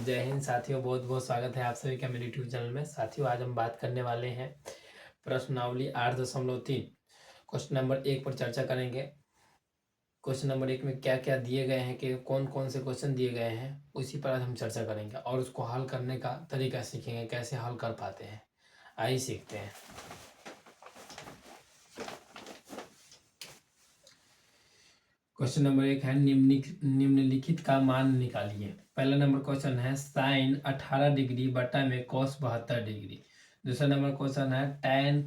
जय हिंद साथियों, बहुत बहुत स्वागत है आप सभी का मेरे यूट्यूब चैनल में। साथियों, आज हम बात करने वाले हैं प्रश्नावली 8.3 क्वेश्चन नंबर 1 पर चर्चा करेंगे। क्वेश्चन नंबर 1 में क्या क्या दिए गए हैं कि कौन कौन से क्वेश्चन दिए गए हैं, उसी पर आज हम चर्चा करेंगे और उसको हल करने का तरीका सीखेंगे, कैसे हल कर पाते हैं। आइए सीखते हैं। क्वेश्चन नंबर 1 है निम्नलिखित का मान निकालिए। पहला नंबर क्वेश्चन है साइन 18 डिग्री बटा में कॉस 72 डिग्री। दूसरा नंबर क्वेश्चन है tan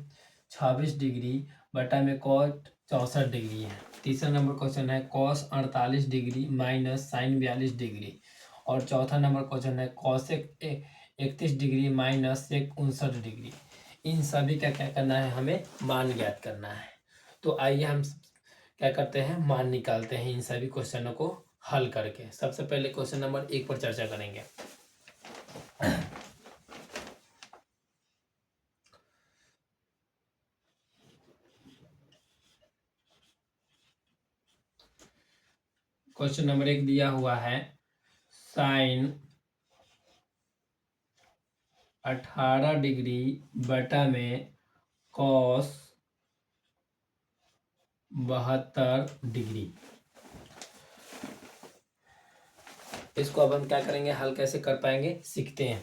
26 डिग्री बटा में कॉट 64 डिग्री है। तीसरा नंबर क्वेश्चन है cos 48 degree minus sine 42 degree. और चौथा नंबर क्वेश्चन है cosec 31 degree minus sec 59 degree. इन सभी का क्या करना है, हमें मान ज्ञात करना है। तो आइए हम क्या करते हैं, मान निकालते हैं इन सभी क्वेश्चनों को हल करके। सबसे पहले क्वेश्चन नंबर 1 पर चर्चा करेंगे। क्वेश्चन नंबर 1 दिया हुआ है साइन 18 डिग्री बटा में कॉस 72 डिग्री। इसको अब हम क्या करेंगे, हल कैसे कर पाएंगे, सीखते हैं।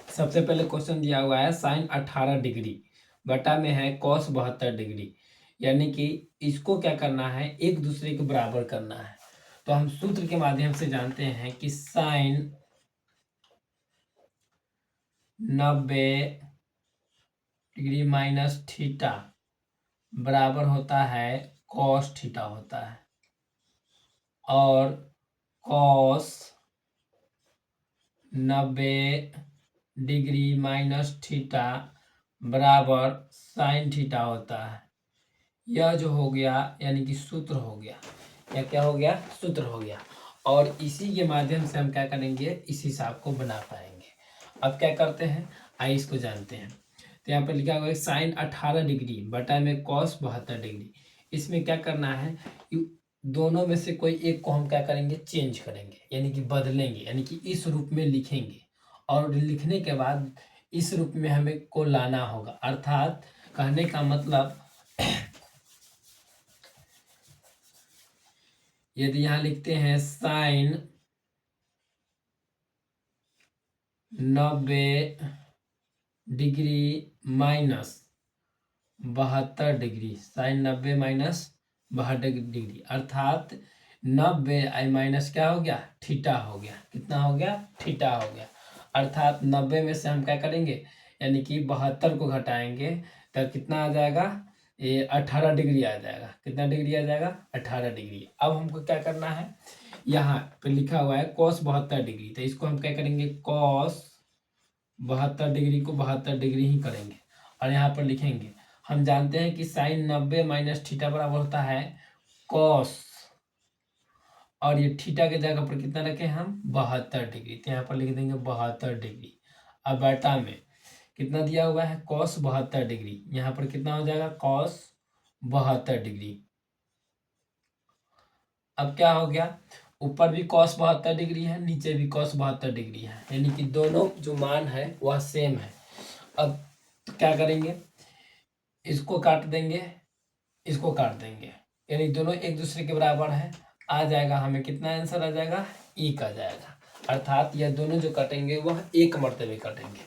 सबसे पहले क्वेश्चन दिया हुआ है साइन 18 डिग्री बटा में है कॉस 72 डिग्री, यानी कि इसको क्या करना है, एक दूसरे के बराबर करना है। तो हम सूत्र के माध्यम से जानते हैं कि साइन 90 डिग्री माइनस थीटा बराबर होता है कॉस थीटा होता है, और कॉस 90 डिग्री माइनस थीटा बराबर साइन थीटा होता है। यह जो हो गया यानी कि सूत्र हो गया, या क्या हो गया, सूत्र हो गया। और इसी के माध्यम से हम क्या करेंगे, इस हिसाब को बना पाएंगे। अब क्या करते हैं, आइए इसको जानते हैं। तो यहाँ पर लिखा हुआ है साइन 18 डिग्री बटा में कॉस 72 डिग्री। इसमें क्या करना है, दोनों में से कोई एक को हम क्या करेंगे, चेंज करेंगे, यानी कि बदलेंगे, यानी कि इस रूप में लिखेंगे। और लिखने के बाद इस रूप में हमें को लाना होगा। अर्थात कहने का मतलब, यदि यहां लिखते हैं sine 90 degree minus 72 degree, sine 90 minus 72 degree, अर्थात 90 आई माइनस क्या हो गया, थीटा हो गया। कितना हो गया, थीटा हो गया। अर्थात 90 में से हम क्या करेंगे, यानी कि 72 को घटाएंगे तो कितना आ जाएगा, ये 18 डिग्री आ जाएगा। कितना डिग्री आ जाएगा, 18 डिग्री। अब हमको क्या करना है, यहाँ पे लिखा हुआ है cos 72 डिग्री, तो इसको हम क्या करेंगे, cos 72 डिग्री को 72 डिग्री ही करेंगे और यहाँ पर लिखेंगे। हम जानते हैं कि साइन 90 माइनस थीटा बराबर होता है cos, और ये थीटा के जगह पर कितना रखें हम, 72 डिग्री, तो यहाँ पर लिख देंगे 72 डिग्री। अब बेटा में कितना दिया हुआ है, cos 72 डिग्री, यहाँ पर कितना हो जाएगा, cos 72 डिग्री। अब क्या हो गया, ऊपर भी cos 72 डिग्री है, नीचे भी cos 72 डिग्री है, यानी कि दोनों जो मान है वह सेम है। अब क्या करेंगे, इसको काट देंगे, इसको काट देंगे, यानी दोनों एक दूसरे के बराबर है। आ जाएगा, हमें कितना आंसर आ जाएगा, एक आ जाएगा। अर्थात यह दोनों जो कटेंगे वह एक मर्तबे कटेंगे।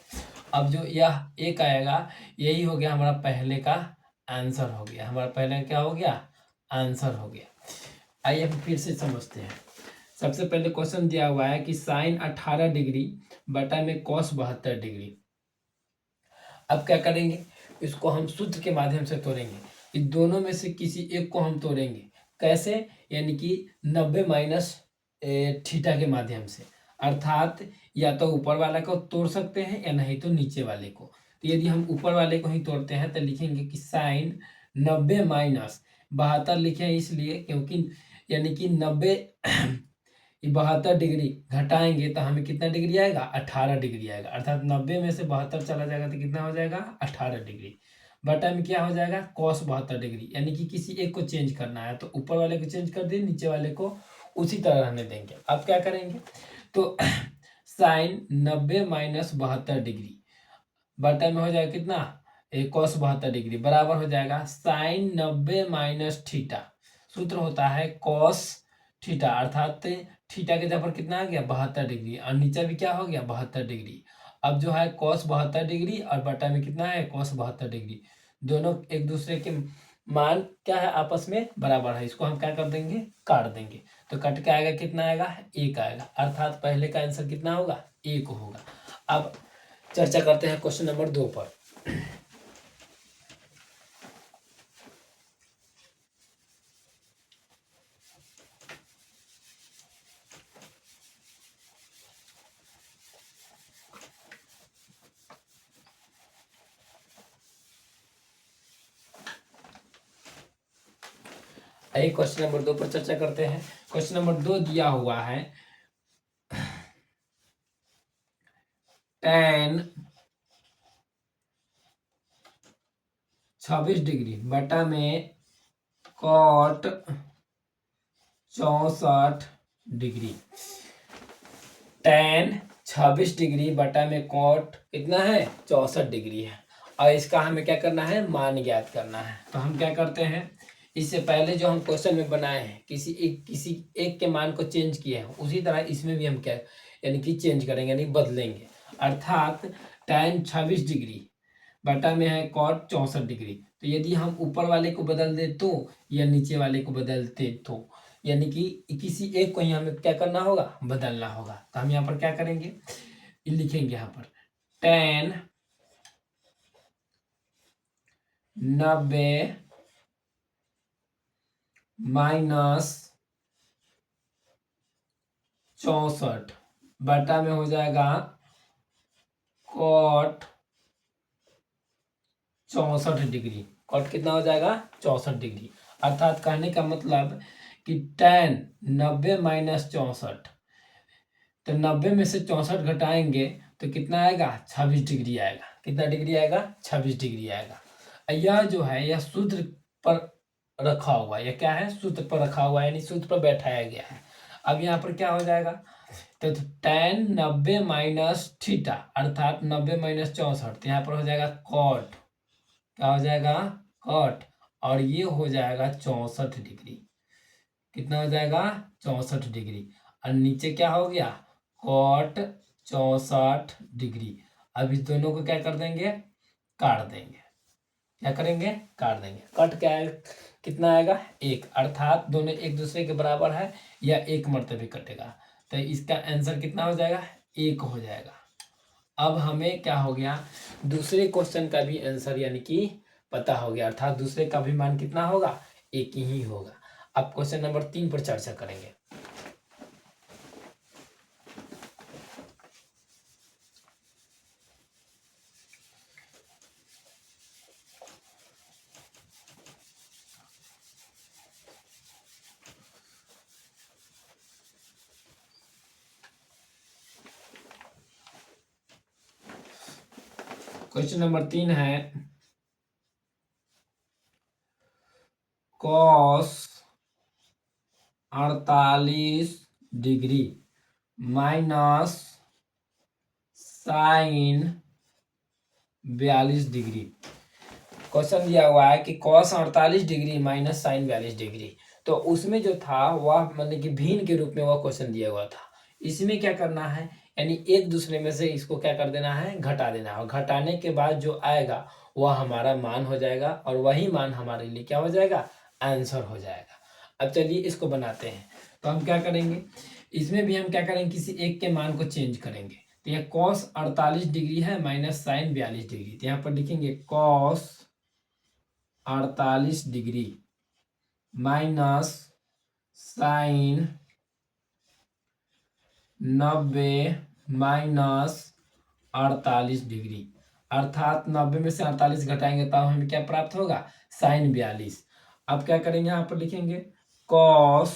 अब जो यह एक आएगा, यही हो गया हमारा पहले का आंसर हो गया। हमारा पहले क्या हो गया, आंसर हो गया। आइए हम फिर से समझते हैं। सबसे पहले क्वेश्चन दिया हुआ है कि साइन 18 डिग्री बटा में कॉस 72 डिग्री। अब क्या करेंगे, इसको हम सूत्र के माध्यम से तोड़ेंगे। इन दोनों में से किसी एक को हम तोड़ेंगे। कैसे, यानी कि 90 माइनस थीटा के माध्यम से। अर्थात या तो ऊपर वाला को तोड़ सकते हैं या नहीं तो नीचे वाले को। तो यदि हम ऊपर वाले को ही तोड़ते हैं तो लिखेंगे कि साइन 90 माइनस 72 लिखे इसलिए क्योंकि, यानी कि 90 72 डिग्री घटाएंगे तो हमें कितना डिग्री आएगा, 18 डिग्री आएगा। अर्थात 90 में से 72 चला जाएगा तो कितना हो जाएगा, 18 डिग्री। बटा में क्या हो जाएगा, cos 72 डिग्री, यानी कि किसी एक को चेंज करना है तो ऊपर वाले को चेंज कर दिए, नीचे वाले को उसी तरह रहने देंगे। अब क्या करेंगे, तो साइन 90 माइनस 72 डिग्री बटा में हो जाएगा कितना, cos 72 डिग्री बराबर हो जाएगा साइन 90 माइनस थीटा। सूत्र होता है cos थीटा, अर्थात थीटा के जगह पर कितना आ गया 72 डिग्री और नीचे भी क्या हो गया 72 डिग्री। अब जो है cos 72 डिग्री और बटा में कितना है cos 72 डिग्री, दोनों एक दूसरे के मान क्या है आपस में बराबर है। इसको हम क्या कर देंगे, काट देंगे, तो कट के आएगा कितना आएगा 1 आएगा, अर्थात पहले का आंसर कितना होगा 1 होगा। अब चर्चा करते हैं क्वेश्चन नंबर 2 पर। आइए क्वेश्चन नंबर 2 पर चर्चा करते हैं। क्वेश्चन नंबर 2 दिया हुआ है tan 26 डिग्री बटा में cot 64 डिग्री। tan 26 डिग्री बटा में cot कितना है 64 डिग्री है और इसका हमें क्या करना है, मान ज्ञात करना है। तो हम क्या करते हैं, इससे पहले जो हम क्वेश्चन में बनाए हैं किसी एक के मान को चेंज किए हैं, उसी तरह इसमें भी हम क्या यानी कि चेंज करेंगे यानी बदलेंगे, अर्थात tan 26 डिग्री बटा में है cot 64 डिग्री। तो यदि हम ऊपर वाले को बदल दे तो या नीचे वाले को बदलते तो यानी कि किसी एक को ही हमें क्या करना होगा, बदलना होगा। तो हम यहाँ पर क्या करेंगे, लिखेंगे यहाँ पर tan 90 माइनस 64 बटा में हो जाएगा cot 64 डिग्री। cot कितना हो जाएगा 64 डिग्री, अर्थात कहने का मतलब कि tan 90 माइनस 64, तो 90 में से 64 घटाएंगे तो कितना आएगा 26 डिग्री आएगा। कितना डिग्री आएगा 26 डिग्री आएगा। यह जो है यह सूत्र पर रखा हुआ है, यह क्या है सूत्र पर रखा हुआ है यानी सूत्र पर बैठाया गया है। अब यहाँ पर क्या हो जाएगा, तो tan 90 माइनस थीटा अर्थात 90 माइनस 64, तो यहाँ पर हो जाएगा cot, क्या हो जाएगा cot, और ये हो जाएगा 64 डिग्री। कितना हो जाएगा 64 डिग्री और नीचे क्या हो गया cot 64 डिग्री। अब इस दोनों को क्या कर देंगे, काट देंगे। क्या करेंगे, काट देंगे। कट क्या है, कितना आएगा 1, अर्थात दोनों एक दूसरे के बराबर है या एक मर्तबे कटेगा, तो इसका आंसर कितना हो जाएगा 1 हो जाएगा। अब हमें क्या हो गया, दूसरे क्वेश्चन का भी आंसर यानी कि पता हो गया, अर्थात दूसरे का भी मान कितना होगा 1 ही होगा। अब क्वेश्चन नंबर 3 पर चर्चा करेंगे। क्वेश्चन नंबर 3 है cos 48 degree minus sine 42 degree. Question दिया हुआ है कि cos 48 degree minus sine 42 degree, तो उसमें जो था वह मतलब कि भिन्न के रूप में वह क्वेश्चन दिया हुआ था। इसमें क्या करना है, यानी एक दूसरे में से इसको क्या कर देना है, घटा देना है, और घटाने के बाद जो आएगा वह हमारा मान हो जाएगा और वही मान हमारे लिए क्या हो जाएगा, आंसर हो जाएगा। अब चलिए इसको बनाते हैं। तो हम क्या करेंगे, इसमें भी हम क्या करेंगे, किसी एक के मान को चेंज करेंगे। तो यह cos 48 डिग्री है माइनस साइन 42 डिग्री, तो यहाँ पर लिखेंगे cos 48 degree minus sine 90 minus 48 degree, अर्थात 90 में से 48 घटाएंगे तब हमें क्या प्राप्त होगा, साइन 42। अब क्या करेंगे, यहाँ पर लिखेंगे cos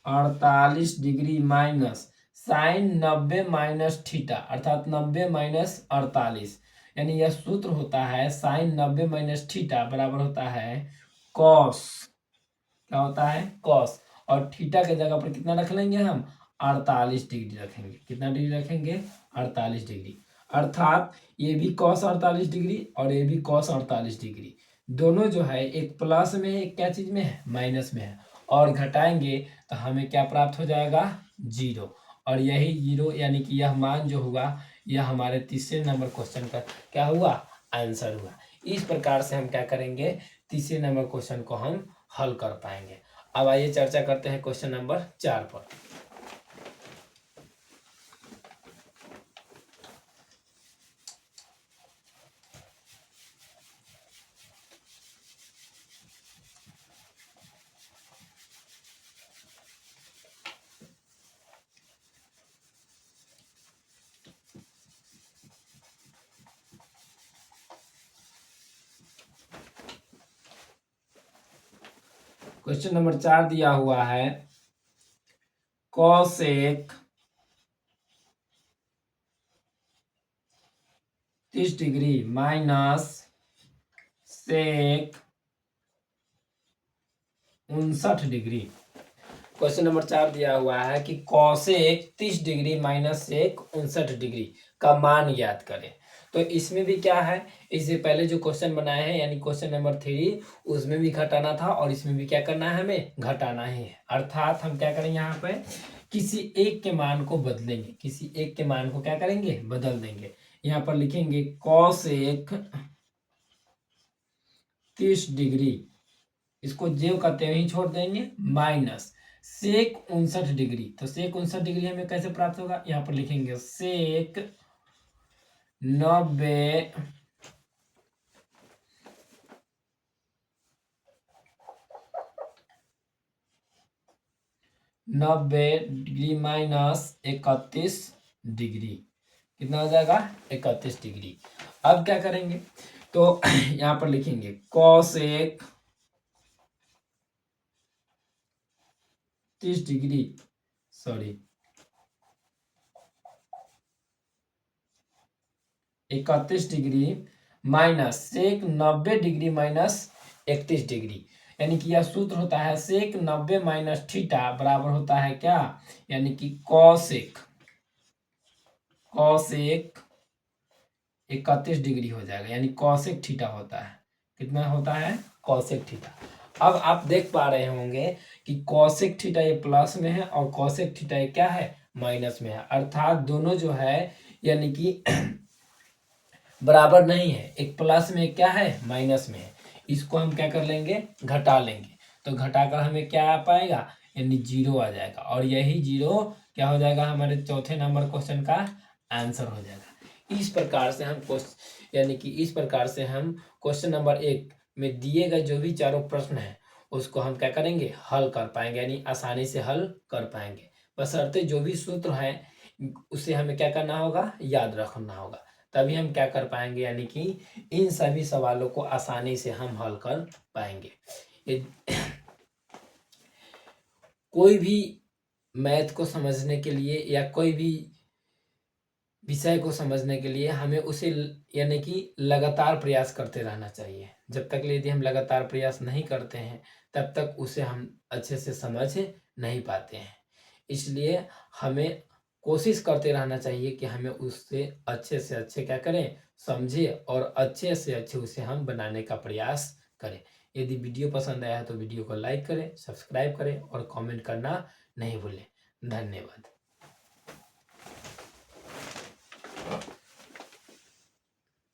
48 degree minus sine 90 minus theta, अर्थात 90 माइनस 48, यानी यह सूत्र होता है साइन 90 माइनस थीटा बराबर होता है cos, क्या होता है cos, और थीटा के जगह पर कितना रख लेंगे हम, 48 डिग्री रखेंगे। कितना डिग्री रखेंगे, 48 डिग्री। अर्थात ये भी cos 48 डिग्री और ये भी cos 48 डिग्री, दोनों जो है एक प्लस में है, एक क्या चीज में है, माइनस में है। और घटाएंगे तो हमें क्या प्राप्त हो जाएगा, 0। और यही 0 यानी कि यह मान जो हुआ, यह हमारे तीसरे नंबर क्वेश्चन का क्या हुआ, आंसर हुआ। इस प्रकार से हम क्या करेंगे, तीसरे नंबर क्वेश्चन को हम हल कर पाएंगे। अब आइए चर्चा करते हैं क्वेश्चन नंबर 4 पर। क्वेश्चन नंबर 4 दिया हुआ है, cosec 30 degree minus sec 59 degree. Question number 4 दिया हुआ है कि cosec 30 degree minus sec 59 degree का मान ज्ञात करें। तो इसमें भी क्या है, इससे पहले जो क्वेश्चन बनाए हैं यानी क्वेश्चन नंबर 3, उसमें भी घटाना था और इसमें भी क्या करना है, हमें घटाना ही है। अर्थात हम क्या करेंगे, यहाँ पे किसी एक के मान को बदलेंगे, किसी एक के मान को क्या करेंगे, बदल देंगे। यहाँ पर लिखेंगे कॉसेक 30 डिग्री, इसको जेव करते हुए ही छोड़ देंगे, माइनस सेक 59 डिग्री। तो सेक 59 डिग्री हमें कैसे प्राप्त होगा, यहाँ पर लिखेंगे सेक 90 डिग्री माइनस 31 डिग्री, कितना हो जाएगा, 31 डिग्री। अब क्या करेंगे, तो यहाँ पर लिखेंगे cosec 30 degree, sorry 31 degree minus sec 90 degree minus 31 degree, यानी कि यह सूत्र होता है सेक 90 माइनस थीटा बराबर होता है क्या, यानी कि कॉसेक 31 डिग्री हो जाएगा, यानी कॉसेक थीटा होता है। कितना होता है, कॉसेक थीटा। अब आप देख पा रहे होंगे कि कॉसेक थीटा ये प्लस में है और कॉसेक थीटा ये क्या है, माइनस में है। अर्थात दोनों जो है यानी कि बराबर नहीं है, एक प्लस में क्या है, माइनस में है। इसको हम क्या कर लेंगे, घटा लेंगे। तो घटाकर हमें क्या आ पाएगा, यानी 0 आ जाएगा। और यही 0 क्या हो जाएगा, हमारे चौथे नंबर क्वेश्चन का आंसर हो जाएगा। इस प्रकार से हम क्वेश्चन यानी कि इस प्रकार से हम क्वेश्चन नंबर 1 में दिए गए जो भी चारों प्रश्न है उसको हम क्या करेंगे, हल कर पाएंगे, यानी आसानी से हल कर पाएंगे। बशर्ते जो भी सूत्र है उसे हमें क्या करना होगा, याद रखना होगा, तभी हम क्या कर पाएंगे, यानी कि इन सभी सवालों को आसानी से हम हल कर पाएंगे। कोई भी मैथ को समझने के लिए या कोई भी विषय को समझने के लिए हमें उसे यानी कि लगातार प्रयास करते रहना चाहिए। जब तक यदि हम लगातार प्रयास नहीं करते हैं तब तक उसे हम अच्छे से समझ नहीं पाते हैं। इसलिए हमें कोशिश करते रहना चाहिए कि हमें उससे अच्छे क्या करें, समझे और अच्छे से अच्छे उसे हम बनाने का प्रयास करें। यदि वीडियो पसंद आया है तो वीडियो को लाइक करें, सब्सक्राइब करें और कमेंट करना नहीं भूलें। धन्यवाद।